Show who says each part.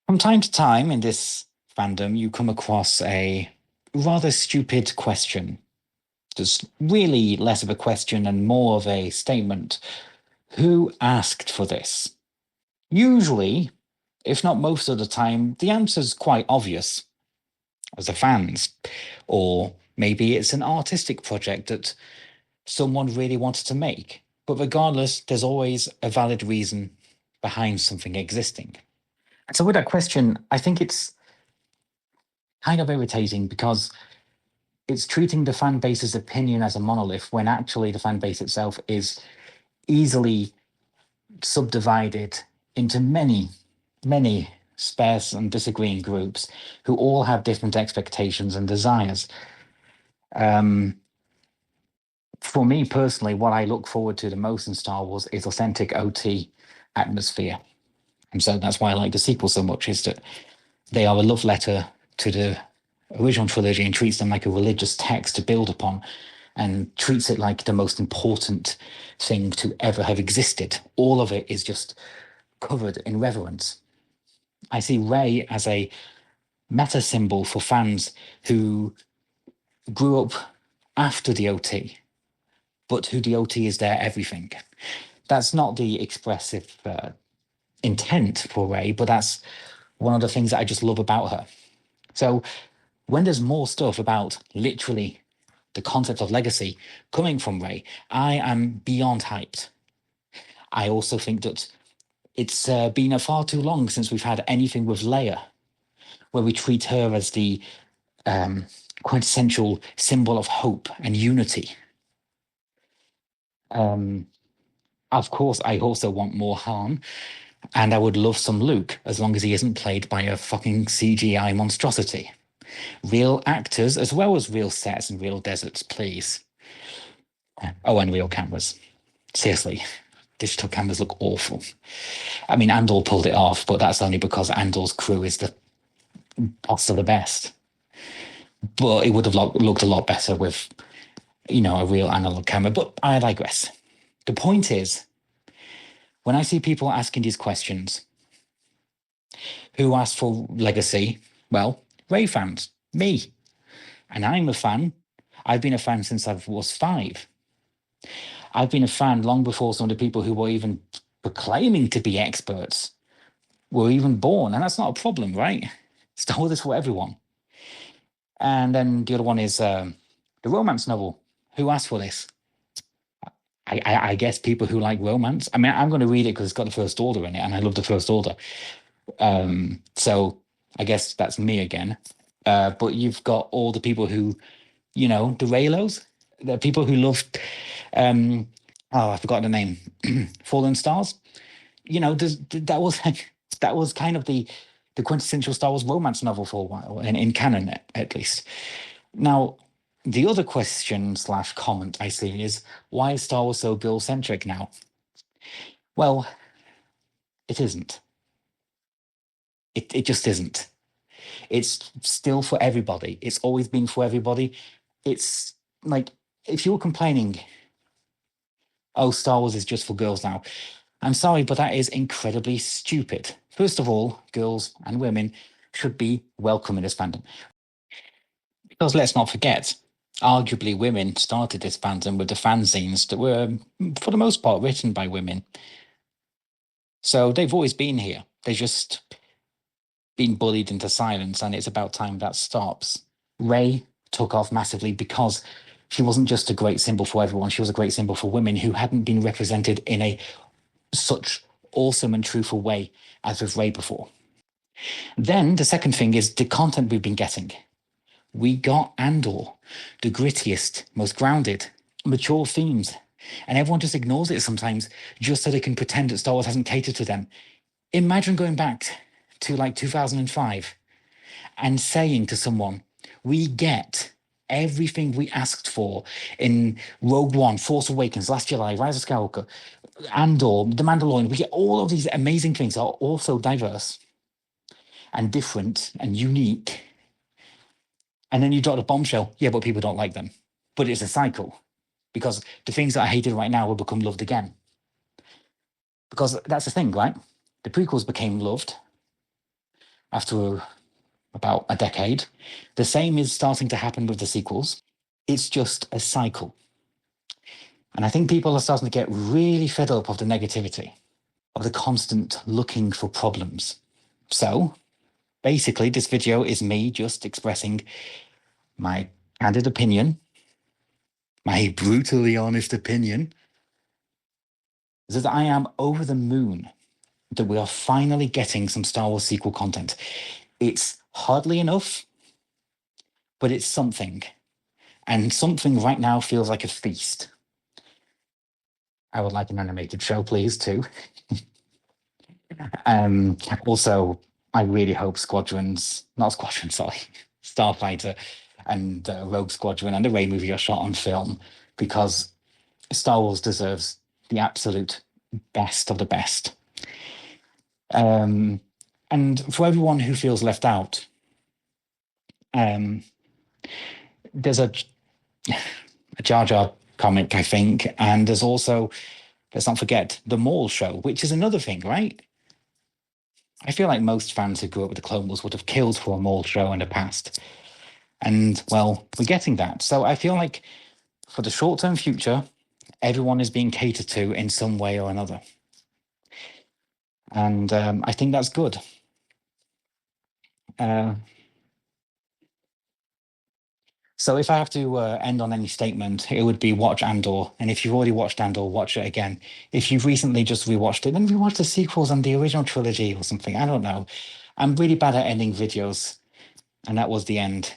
Speaker 1: From time to time in this fandom, you come across a rather stupid question. Just really less of a question and more of a statement. Who asked for this? Usually, if not most of the time, the answer's quite obvious as the fans. Or maybe it's an artistic project that someone really wanted to make. But regardless, there's always a valid reason behind something existing. And so with that question, I think it's kind of irritating because it's treating the fan base's opinion as a monolith when actually the fan base itself is easily subdivided into many, many sparse and disagreeing groups who all have different expectations and desires. For me personally, what I look forward to the most in Star Wars is authentic OT atmosphere. And so that's why I like the sequel so much, is that they are a love letter to the original trilogy and treats them like a religious text to build upon and treats it like the most important thing to ever have existed. All of it is just covered in reverence. I see Rey as a meta symbol for fans who grew up after the OT, but who the OT is their everything. That's not the expressive intent for Rey, but that's one of the things that I just love about her. So when there's more stuff about literally the concept of legacy coming from Rey, I am beyond hyped. I also think that it's been a far too long since we've had anything with Leia, where we treat her as the quintessential symbol of hope and unity. Of course, I also want more Han, and I would love some Luke, as long as he isn't played by a fucking CGI monstrosity. Real actors, as well as real sets and real deserts, please. Oh, and real cameras. Seriously, digital cameras look awful. I mean, Andor pulled it off, but that's only because Andor's crew is the best of the best. But it would have looked a lot better with, a real analog camera. But I digress. The point is, when I see people asking these questions, who asked for legacy? Well, Rey fans, me. And I'm a fan. I've been a fan since I was 5. I've been a fan long before some of the people who were even proclaiming to be experts were even born. And that's not a problem, right? Star Wars is for everyone. And then the other one is the romance novel. Who asked for this? I guess people who like romance. I mean, I'm going to read it because it's got the First Order in it, and I love the First Order. So I guess that's me again. But you've got all the people who, the Raylos, the people who love, I forgot the name, Fallen Stars. That was kind of the quintessential Star Wars romance novel for a while, in canon at least. Now, the other question / comment I see is, why is Star Wars so girl-centric now? Well, it isn't. It just isn't. It's still for everybody. It's always been for everybody. It's like, if you're complaining, oh, Star Wars is just for girls now, I'm sorry, but that is incredibly stupid. First of all, girls and women should be welcome in this fandom. Because let's not forget, arguably women started this fandom with the fanzines that were, for the most part, written by women. So they've always been here. They've just been bullied into silence, and it's about time that stops. Rey took off massively because she wasn't just a great symbol for everyone. She was a great symbol for women who hadn't been represented in a such awesome and truthful way as with Rey before. Then the second thing is the content we've been getting. We got Andor, the grittiest, most grounded, mature themes. And everyone just ignores it sometimes just so they can pretend that Star Wars hasn't catered to them. Imagine going back to like 2005 and saying to someone, we get everything we asked for in Rogue One, Force Awakens, Last Jedi, Rise of Skywalker, Andor, The Mandalorian. We get all of these amazing things that are also diverse and different and unique. And then you drop the bombshell, yeah, but people don't like them. But it's a cycle, because the things that I hated right now will become loved again. Because that's the thing, right? The prequels became loved. after about a decade. The same is starting to happen with the sequels. It's just a cycle. And I think people are starting to get really fed up of the negativity, of the constant looking for problems. So basically, this video is me just expressing my candid opinion, my brutally honest opinion, is that I am over the moon that we are finally getting some Star Wars sequel content. It's hardly enough, but it's something. And something right now feels like a feast. I would like an animated show, please, too. Also, I really hope Starfighter and Rogue Squadron and the Rey movie are shot on film, because Star Wars deserves the absolute best of the best. And for everyone who feels left out, there's a Jar Jar comic, I think, and there's also, let's not forget, the Maul show, which is another thing, right? I feel like most fans who grew up with the Clone Wars would have killed for a Maul show in the past. And, well, we're getting that. So I feel like for the short-term future, everyone is being catered to in some way or another. And I think that's good. So if I have to end on any statement, it would be watch Andor. And if you've already watched Andor, watch it again. If you've recently just rewatched it, then rewatch the sequels and the original trilogy or something. I don't know. I'm really bad at ending videos. And that was the end.